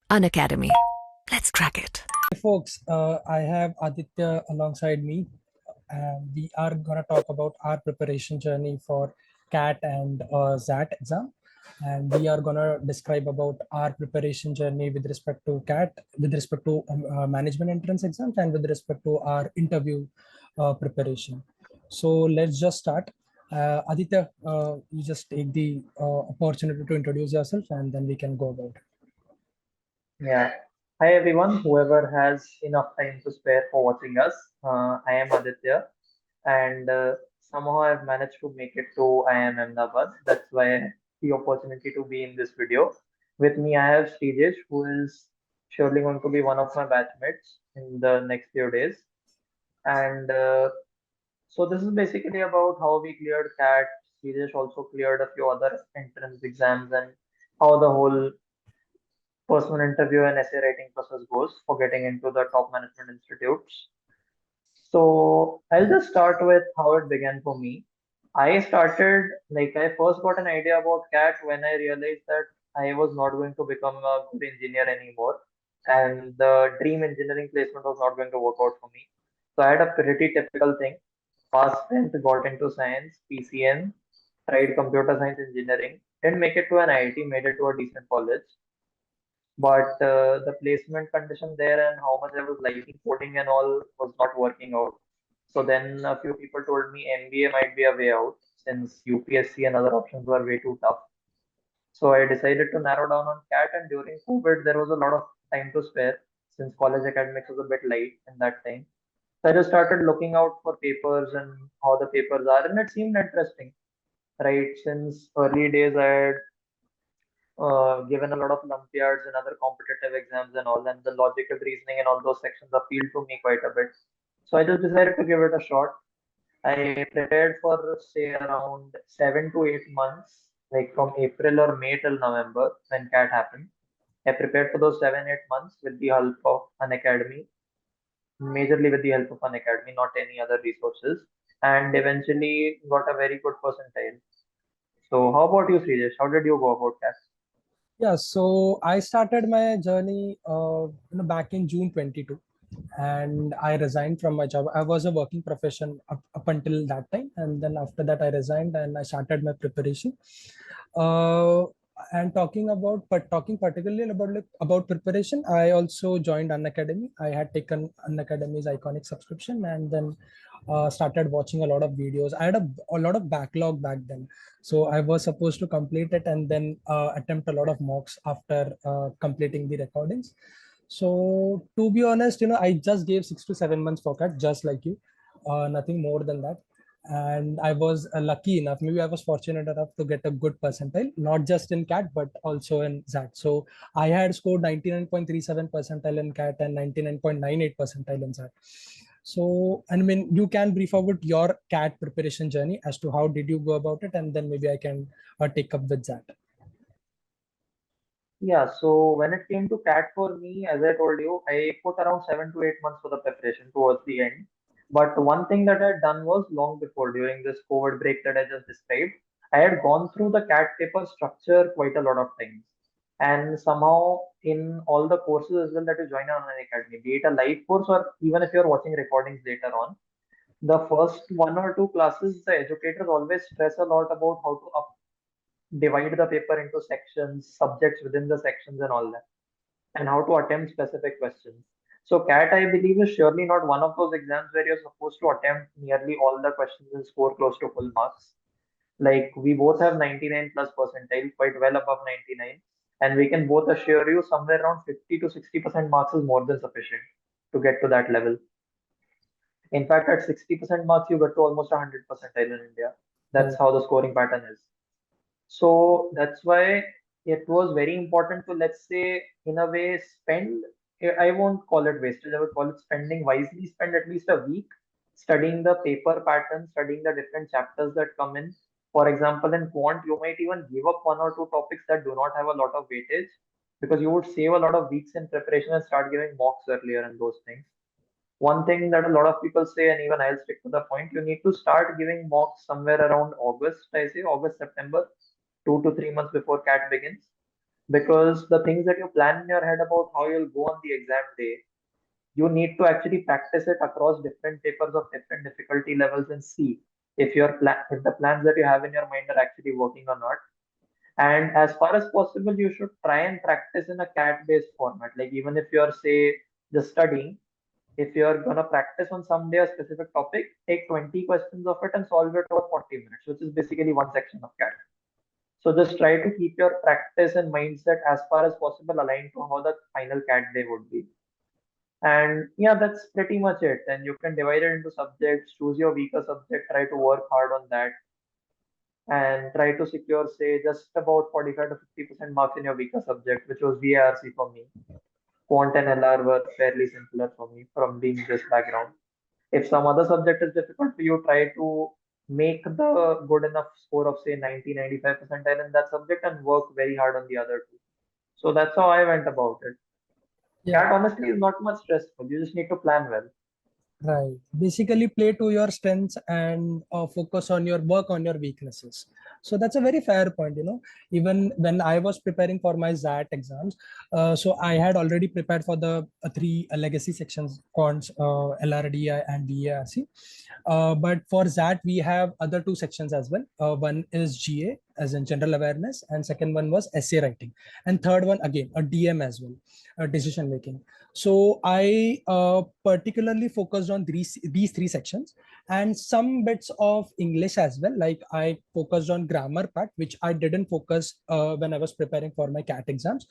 Unacademy. Let's crack it. Hey folks, I have Aditya alongside me, and we are going to talk about our preparation journey for CAT and ZAT exam. And we are going to describe about our preparation journey with respect to CAT, with respect to management entrance exams, and with respect to our interview preparation. So let's just start. Aditya, you just take the opportunity to introduce yourself, and then we can go about it. Yeah. Hi everyone, whoever has enough time to spare for watching us. I am Aditya and somehow I've managed to make it to IIM Ahmedabad. That's why I have the opportunity to be in this video. With me, I have Sreejesh, who is surely going to be one of my batchmates in the next few days. And so this is basically about how we cleared CAT. Sreejesh also cleared a few other entrance exams and how the whole personal interview and essay writing process goes for getting into the top management institutes. So I'll just start with how it began for me. I started, I first got an idea about CAT when I realized that I was not going to become a good engineer anymore. And the dream engineering placement was not going to work out for me. So I had a pretty typical thing. Passed 10th, got into science, PCN, tried computer science engineering, didn't make it to an IIT, made it to a decent college, but the placement condition there and how much I was liking coding and all was not working out. So then a few people told me MBA might be a way out since UPSC and other options were way too tough. So I decided to narrow down on CAT, and during COVID there was a lot of time to spare since college academics was a bit light in that time. So I just started looking out for papers and how the papers are, and it seemed interesting, right? Since early days I had given a lot of Olympiads and other competitive exams and all, and the logical reasoning and all those sections appealed to me quite a bit. So I just decided to give it a shot. I prepared for say around 7 to 8 months, like from April or May till November when CAT happened. I prepared for those 7, 8 months with the help of an academy, majorly with the help of an academy, not any other resources, and eventually got a very good percentile. So how about you, Sreejesh? How did you go about CAT? Yeah, so I started my journey back in June 22, and I resigned from my job. I was a working profession up until that time, and then after that I resigned and I started my preparation. Uh, and talking particularly about about preparation, I also joined Unacademy. I had taken Unacademy's iconic subscription, and then started watching a lot of videos. I had a lot of backlog back then, so I was supposed to complete it and then attempt a lot of mocks after completing the recordings. So to be honest, I just gave 6 to 7 months forecast, just like you, nothing more than that. And I was lucky enough, maybe I was fortunate enough to get a good percentile, not just in CAT, but also in ZAT. So I had scored 99.37 percentile in CAT and 99.98 percentile in ZAT. So, I mean, you can brief about your CAT preparation journey as to how did you go about it, and then maybe I can take up with that. Yeah, so when it came to CAT for me, as I told you, I put around 7 to 8 months for the preparation towards the end. But one thing that I had done was long before, during this COVID break that I just described, I had gone through the CAT paper structure quite a lot of times. And somehow in all the courses as well that you join on an academy, be it a live course or even if you're watching recordings later on, the first 1 or 2 classes, the educators always stress a lot about how to divide the paper into sections, subjects within the sections, and all that, and how to attempt specific questions. So, CAT, I believe, is surely not one of those exams where you're supposed to attempt nearly all the questions and score close to full marks. Like, we both have 99 plus percentile, quite well above 99, and we can both assure you somewhere around 50 to 60% marks is more than sufficient to get to that level. In fact, at 60% marks, you get to almost 100 percentile in India. That's Right. how the scoring pattern is. So that's why it was very important to, let's say, in a way, spend, I won't call it wastage, I would call it spending wisely, spend at least a week studying the paper pattern, studying the different chapters that come in. For example, in quant, you might even give up 1 or 2 topics that do not have a lot of weightage because you would save a lot of weeks in preparation and start giving mocks earlier and those things. One thing that a lot of people say, and even I'll stick to the point, you need to start giving mocks somewhere around August, I say August, September, 2 to 3 months before CAT begins. because the things that you plan in your head about how you'll go on the exam day, you need to actually practice it across different papers of different difficulty levels and see if the plans that you have in your mind are actually working or not. And as far as possible, you should try and practice in a cat based format. Like, even if you're, say, just studying, if you're gonna practice on some day a specific topic, take 20 questions of it and solve it over 40 minutes, which is basically one section of cat. So just try to keep your practice and mindset as far as possible aligned to how the final cat day would be. And yeah, that's pretty much it. And you can divide it into subjects, choose your weaker subject, try to work hard on that, and try to secure, say, just about 45 to 50% marks in your weaker subject, which was VARC for me. Quant and LR were fairly simpler for me from being this background. If some other subject is difficult for you, try to make the good enough score of, say, 90-95 percentile in that subject and work very hard on the other two. So that's how I went about it. Yeah. CAT honestly is not much stressful. You just need to plan well. Right. Basically, play to your strengths and focus on your work on your weaknesses. So that's a very fair point. Even when I was preparing for my ZAT exams, so I had already prepared for the three legacy sections, cons, LRDI and VARC. But for ZAT, we have other two sections as well. One is GA, as in general awareness, and second one was essay writing, and third one again a DM as well, decision making. So I particularly focused on these three sections and some bits of English as well. Like I focused on grammar part, which I didn't focus when I was preparing for my CAT exams.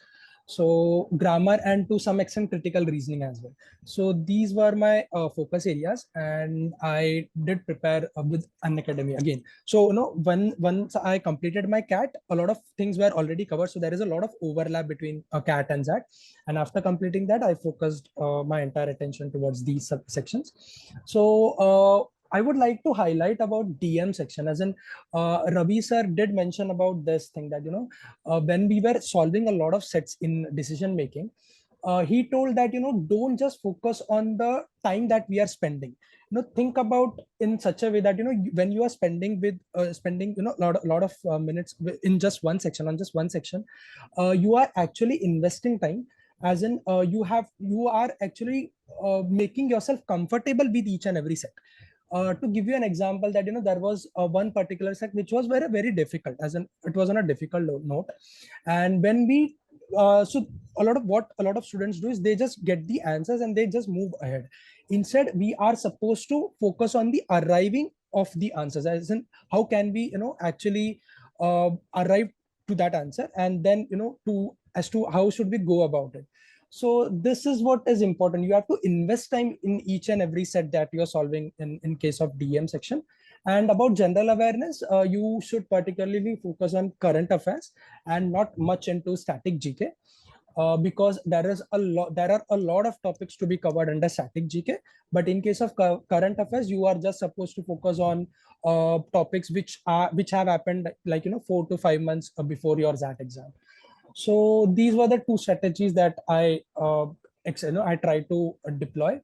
So grammar and to some extent critical reasoning as well. So these were my focus areas, and I did prepare with Unacademy again. So once I completed my CAT, a lot of things were already covered. So there is a lot of overlap between CAT and ZAT. And after completing that, I focused my entire attention towards these subsections. So I would like to highlight about DM section, as in Ravi sir did mention about this thing that when we were solving a lot of sets in decision making, he told that don't just focus on the time that we are spending. Think about in such a way that when you are spending a lot of minutes in just one section on just one section, you are actually investing time, as in you are actually making yourself comfortable with each and every set. To give you an example, that there was one particular set which was very very difficult, as in it was on a difficult note. And when we so a lot of students do is they just get the answers and they just move ahead. Instead, we are supposed to focus on the arriving of the answers, as in how can we actually arrive to that answer, and then to as to how should we go about it. So this is what is important. You have to invest time in each and every set that you are solving in case of DM section. And about general awareness, you should particularly focus on current affairs and not much into static GK. Because there are a lot of topics to be covered under static GK. But in case of current affairs, you are just supposed to focus on topics which have happened, like 4 to 5 months before your ZAT exam. So these were the two strategies that I tried to deploy.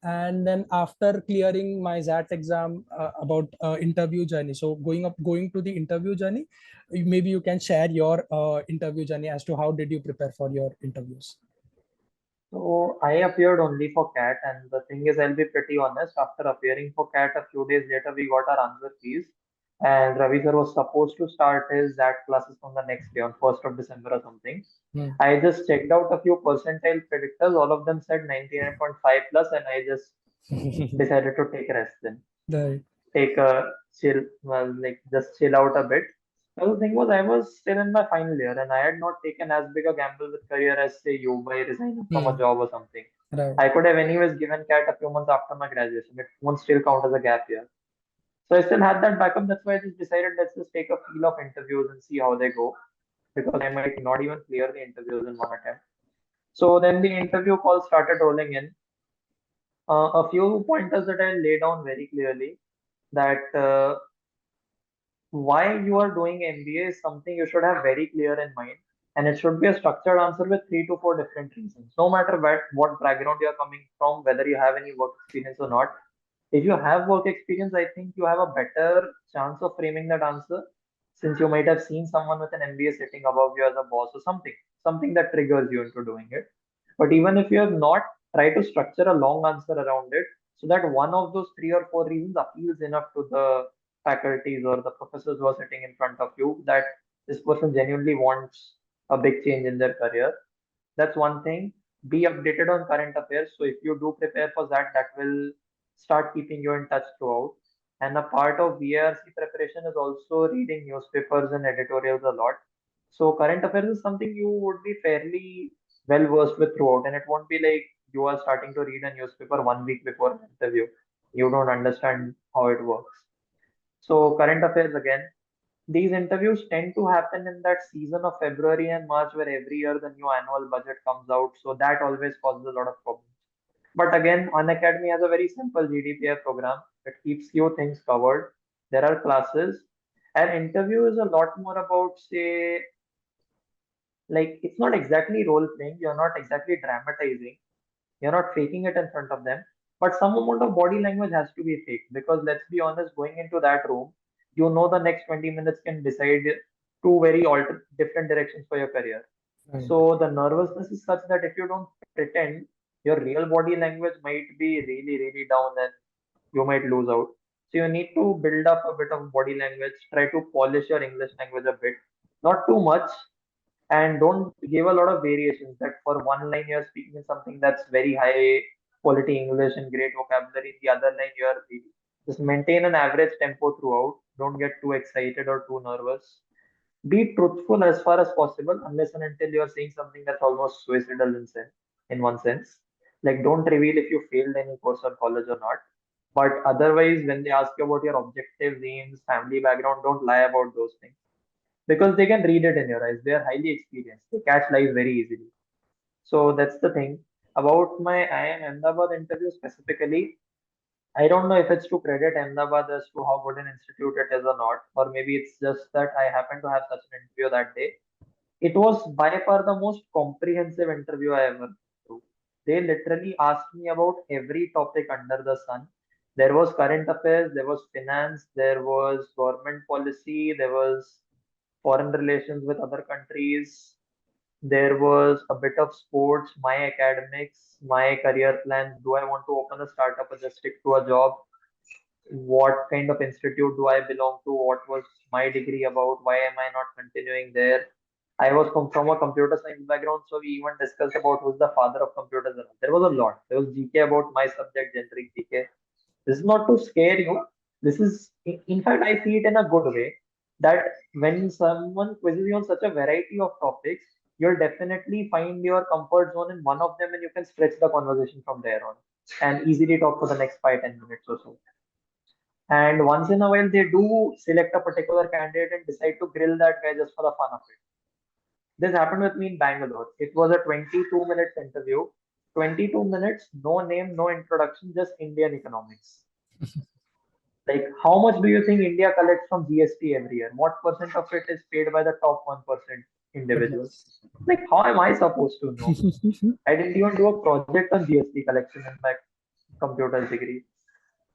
And then after clearing my ZAT exam, about interview journey. So going to the interview journey, maybe you can share your interview journey as to how did you prepare for your interviews. So I appeared only for CAT, and the thing is, I'll be pretty honest. After appearing for CAT, a few days later, we got our answer keys, and Ravi sir was supposed to start his ZAT classes from the next day on 1st of December or something. I just checked out a few percentile predictors. All of them said 99.5 plus, and I just decided to take a rest then. Right. Take a chill, well, like just chill out a bit. So the thing was, I was still in my final year, and I had not taken as big a gamble with career as, say, you by resigning from a job or something. Right. I could have anyways given CAT a few months after my graduation. It won't still count as a gap year. So I still had that backup. That's why I just decided, let's just take a feel of interviews and see how they go, because I might not even clear the interviews in one attempt. So then the interview calls started rolling in. A few pointers that I lay down very clearly, that why you are doing MBA is something you should have very clear in mind, and it should be a structured answer with 3 to 4 different reasons. No matter what background you are coming from, whether you have any work experience or not. If you have work experience, I think you have a better chance of framing that answer, since you might have seen someone with an MBA sitting above you as a boss or something. something that triggers you into doing it. But even if you have not, try to structure a long answer around it so that one of those three or four reasons appeals enough to the faculties or the professors who are sitting in front of you that this person genuinely wants a big change in their career. That's one thing. Be updated on current affairs. So if you do prepare for that, that will start keeping you in touch throughout. And a part of VARC preparation is also reading newspapers and editorials a lot. So current affairs is something you would be fairly well versed with throughout, and it won't be like you are starting to read a newspaper 1 week before an interview. You don't understand how it works. So current affairs again, these interviews tend to happen in that season of February and March where every year the new annual budget comes out. So that always causes a lot of problems. But again, Unacademy has a very simple GDPR program that keeps few things covered. There are classes. An interview is a lot more about, say, like it's not exactly role playing, you're not exactly dramatizing, you're not faking it in front of them, but some amount of body language has to be fake because let's be honest, going into that room, you know the next 20 minutes can decide two very different directions for your career. Right. So the nervousness is such that if you don't pretend, your real body language might be really, really down and you might lose out. So you need to build up a bit of body language, try to polish your English language a bit, not too much, and don't give a lot of variations that for one line you're speaking in something that's very high quality English and great vocabulary, the other line you're reading. Just maintain an average tempo throughout. Don't get too excited or too nervous. Be truthful as far as possible, unless and until you're saying something that's almost suicidal in one sense. Like, don't reveal if you failed any course or college or not. But otherwise, when they ask you about your objectives, aims, family background, don't lie about those things because they can read it in your eyes. They are highly experienced. They catch lies very easily. So that's the thing. About my IIM Ahmedabad interview specifically, I don't know if it's to credit Ahmedabad as to how good an institute it is or not, or maybe it's just that I happened to have such an interview that day. It was by far the most comprehensive interview I ever do. They literally asked me about every topic under the sun. There was current affairs, there was finance, there was government policy, there was foreign relations with other countries. There was a bit of sports, my academics, my career plans. Do I want to open a startup or just stick to a job? What kind of institute do I belong to? What was my degree about? Why am I not continuing there? I was from a computer science background, so we even discussed about who's the father of computers. There was a lot. There was GK about my subject, generic GK. This is not to scare you. This is, in fact, I see it in a good way that when someone quizzes you on such a variety of topics, you'll definitely find your comfort zone in one of them and you can stretch the conversation from there on and easily talk for the next 5-10 minutes or so. And once in a while, they do select a particular candidate and decide to grill that guy just for the fun of it. This happened with me in Bangalore. It was a 22 minutes interview. 22 minutes, no name, no introduction, just Indian economics. Like, how much do you think India collects from GST every year? What percent of it is paid by the top 1% individuals? Goodness. Like, how am I supposed to know? I didn't even do a project on GST collection in my computer degree.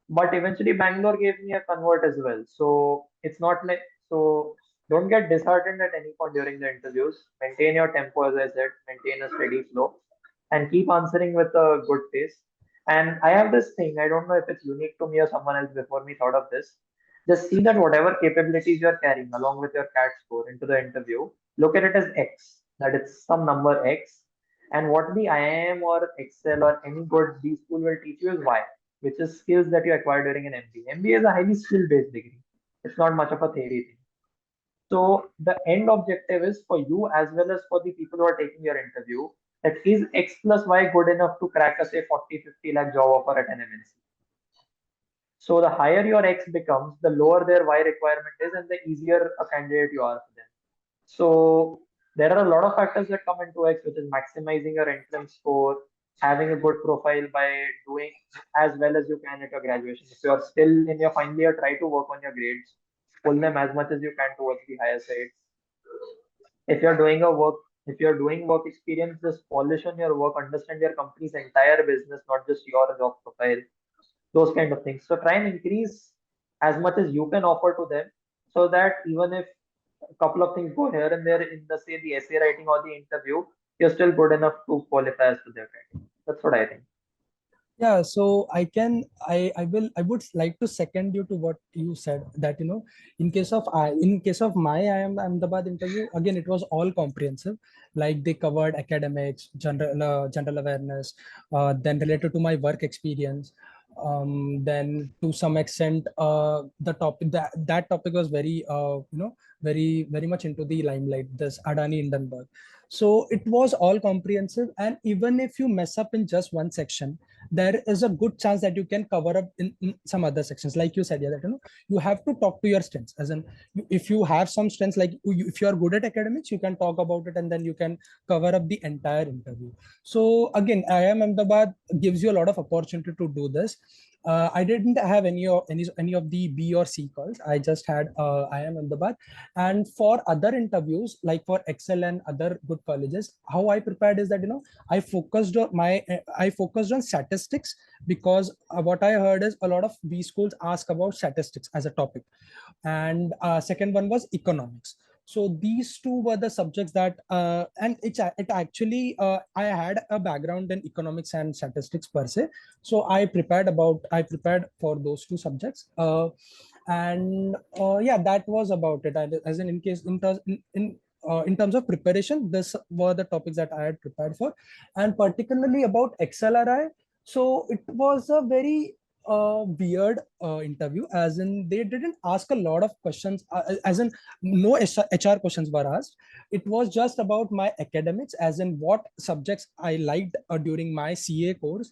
But eventually, Bangalore gave me a convert as well. So it's not like, so don't get disheartened at any point during the interviews. Maintain your tempo, as I said, maintain a steady flow, and keep answering with a good pace. And I have this thing, I don't know if it's unique to me or someone else before me thought of this. Just see that whatever capabilities you're carrying along with your CAT score into the interview, look at it as X, that it's some number X. And what the IIM or Excel or any good B school will teach you is Y, which is skills that you acquire during an MBA. MBA is a highly skill based degree. It's not much of a theory thing. So the end objective is for you as well as for the people who are taking your interview that is X plus Y good enough to crack a say 40-50 lakh job offer at an MNC. So the higher your X becomes, the lower their Y requirement is and the easier a candidate you are for them. So there are a lot of factors that come into X, which is maximizing your entrance score, having a good profile by doing as well as you can at your graduation. If you are still in your final year, try to work on your grades, pull them as much as you can towards the higher side. If you're doing a work, if you're doing work experience, just polish on your work, understand your company's entire business, not just your job profile, those kind of things. So try and increase as much as you can offer to them so that even if a couple of things go here and there in the say the essay writing or the interview, you're still good enough to qualify as to their writing. That's what I think. Yeah, so I would like to second you to what you said, that in case of my IIM Ahmedabad interview, again it was all comprehensive. Like they covered academics, general awareness, then related to my work experience, then to some extent the topic, that topic was very very much into the limelight, this Adani Hindenburg. So it was all comprehensive, and even if you mess up in just one section, there is a good chance that you can cover up in some other sections. Like you said, yeah, that you have to talk to your strengths, as in if you have some strengths, like if you are good at academics, you can talk about it and then you can cover up the entire interview. So again, IIM Ahmedabad gives you a lot of opportunity to do this. I didn't have any of the B or C calls. I just had IIM Ahmedabad. And for other interviews, like for Excel and other good colleges, how I prepared is that I focused on statistics, because what I heard is a lot of B schools ask about statistics as a topic, and second one was economics. So these two were the subjects that and it actually I had a background in economics and statistics per se, so I prepared for those two subjects. And yeah, that was about it. As in case in terms of preparation, this were the topics that I had prepared for. And particularly about XLRI, so it was a very weird interview, as in they didn't ask a lot of questions, as in no HR questions were asked. It was just about my academics, as in what subjects I liked during my CA course.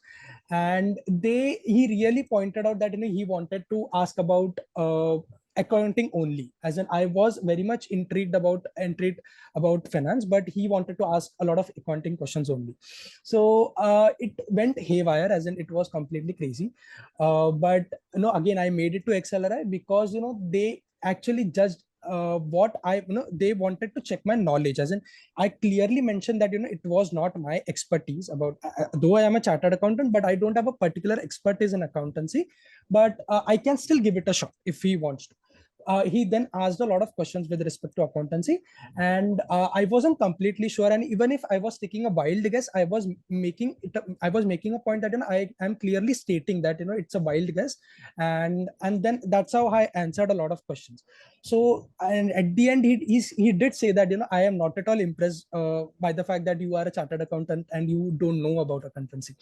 And he really pointed out that he wanted to ask about accounting only, as in I was very much intrigued about finance, but he wanted to ask a lot of accounting questions only. So it went haywire, as in it was completely crazy. But again, I made it to XLRI because they actually judged what they wanted to check my knowledge, as in I clearly mentioned that it was not my expertise about, though I am a chartered accountant, but I don't have a particular expertise in accountancy. But I can still give it a shot if he wants to. He then asked a lot of questions with respect to accountancy, and I wasn't completely sure. And even if I was taking a wild guess, I was making a point that I am clearly stating that it's a wild guess, and then that's how I answered a lot of questions. So, and at the end, he did say that I am not at all impressed by the fact that you are a chartered accountant and you don't know about accountancy.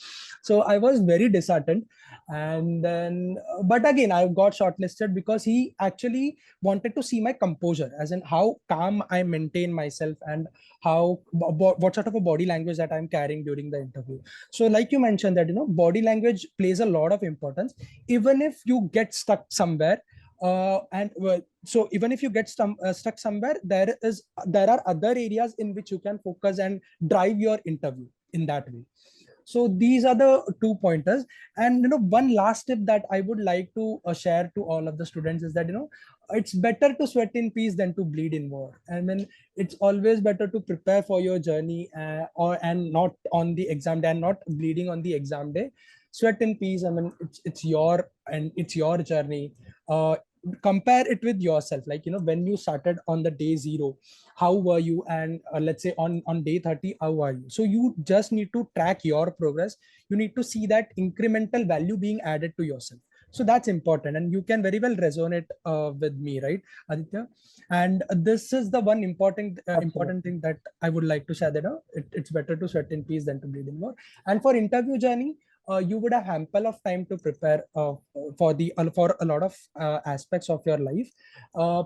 So I was very disheartened. And then but again, I got shortlisted because he actually wanted to see my composure, as in how calm I maintain myself, and what sort of a body language that I'm carrying during the interview. So like you mentioned that body language plays a lot of importance, even if you get stuck somewhere. So even if you get stuck somewhere, there are other areas in which you can focus and drive your interview in that way. So these are the 2 pointers. And one last tip that I would like to share to all of the students is that it's better to sweat in peace than to bleed in war. I mean, it's always better to prepare for your journey, and not on the exam day, and not bleeding on the exam day. Sweat in peace. I mean, it's your journey. Compare it with yourself, like when you started on the day zero, how were you, and let's say on day 30, how are you. So you just need to track your progress. You need to see that incremental value being added to yourself. So that's important, and you can very well resonate with me, right, Aditya? And this is the one important thing that I would like to share, that it's better to sweat in peace than to bleed in war. And for interview journey, you would have ample of time to prepare for a lot of aspects of your life,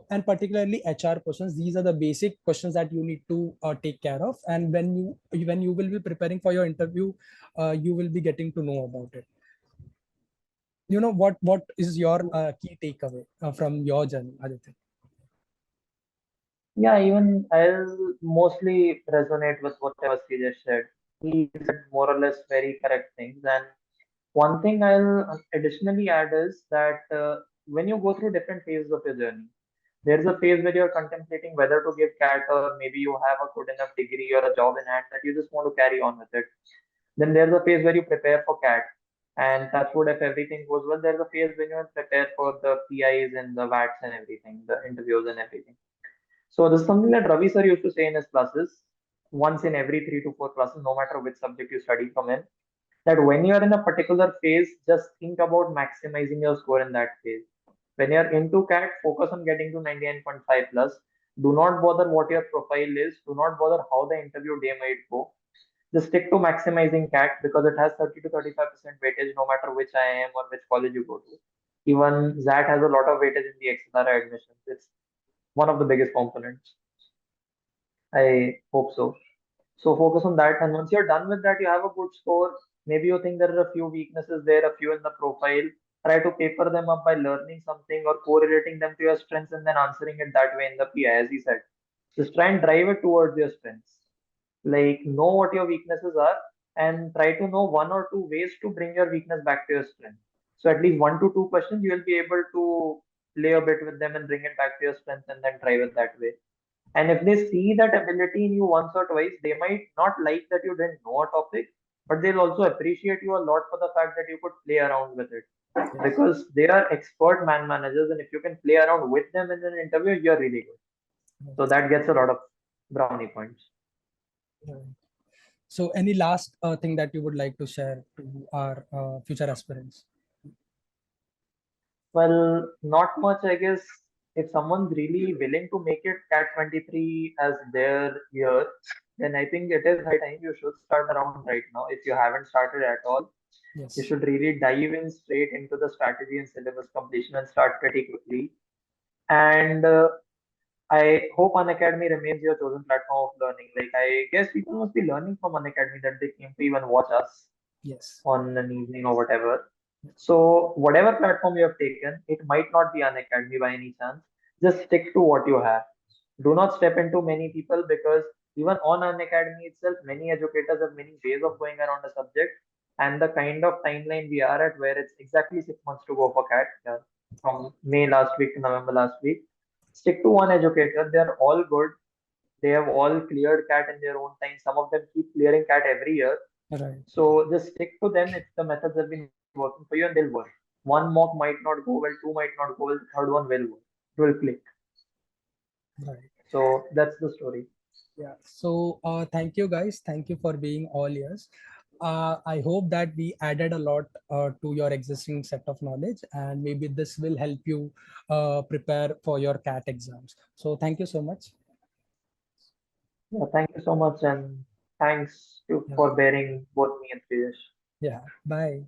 and particularly HR questions. These are the basic questions that you need to take care of, and when you will be preparing for your interview, you will be getting to know about it. What is your key takeaway from your journey, Aditya? Yeah, even I'll mostly resonate with whatever Sreejesh said. He said more or less very correct things. And one thing I'll additionally add is that when you go through different phases of your journey, there's a phase where you're contemplating whether to give CAT, or maybe you have a good enough degree or a job in hand that you just want to carry on with it. Then there's a phase where you prepare for CAT. And that's what, if everything goes well, there's a phase when you prepare for the PIs and the VATs and everything, the interviews and everything. So this is something that Ravi sir used to say in his classes, once in every 3 to 4 classes, no matter which subject you study from him, that when you are in a particular phase, just think about maximizing your score in that phase. When you are into CAT, focus on getting to 99.5 plus. Do not bother what your profile is. Do not bother how the interview day might go. Just stick to maximizing CAT because it has 30 to 35% weightage no matter which IIM or which college you go to. Even ZAT has a lot of weightage in the XLR admissions. It's one of the biggest components. I hope so. So focus on that. And once you're done with that, you have a good score. Maybe you think there are a few weaknesses there, a few in the profile. Try to paper them up by learning something or correlating them to your strengths and then answering it that way in the PI, as he said. Just try and drive it towards your strengths. Like, know what your weaknesses are and try to know 1 or 2 ways to bring your weakness back to your strength. So at least 1 to 2 questions, you will be able to play a bit with them and bring it back to your strength and then drive it that way. And if they see that ability in you once or twice, they might not like that you didn't know a topic, but they'll also appreciate you a lot for the fact that you could play around with it. Yes. Because they are expert man managers, and if you can play around with them in an interview, you're really good. So that gets a lot of brownie points. Right. So any last thing that you would like to share to our future aspirants? Well, not much, I guess. If someone's really willing to make it CAT 23 as their year, then I think it is high time you should start around right now. If you haven't started at all, Yes. you should really dive in straight into the strategy and syllabus completion and start pretty quickly. And I hope Unacademy remains your chosen platform of learning. Like, I guess people must be learning from Unacademy that they came to even watch us Yes. on an evening or whatever. So whatever platform you have taken, it might not be Unacademy by any chance. Just stick to what you have. Do not step into many people because even on Unacademy itself, many educators have many ways of going around a subject. And the kind of timeline we are at, where it's exactly 6 months to go for CAT, from May last week to November last week. Stick to one educator. They are all good. They have all cleared CAT in their own time. Some of them keep clearing CAT every year. Right. So just stick to them if the methods have been working for you and they'll work. One mock might not go well, two might not go well, the third one will work. It will click. Right. So that's the story. Yeah. So thank you guys. Thank you for being all ears. I hope that we added a lot to your existing set of knowledge, and maybe this will help you prepare for your CAT exams. So thank you so much. Yeah, thank you so much and thanks Yeah. for bearing both me and Sreejesh. Yeah. Bye.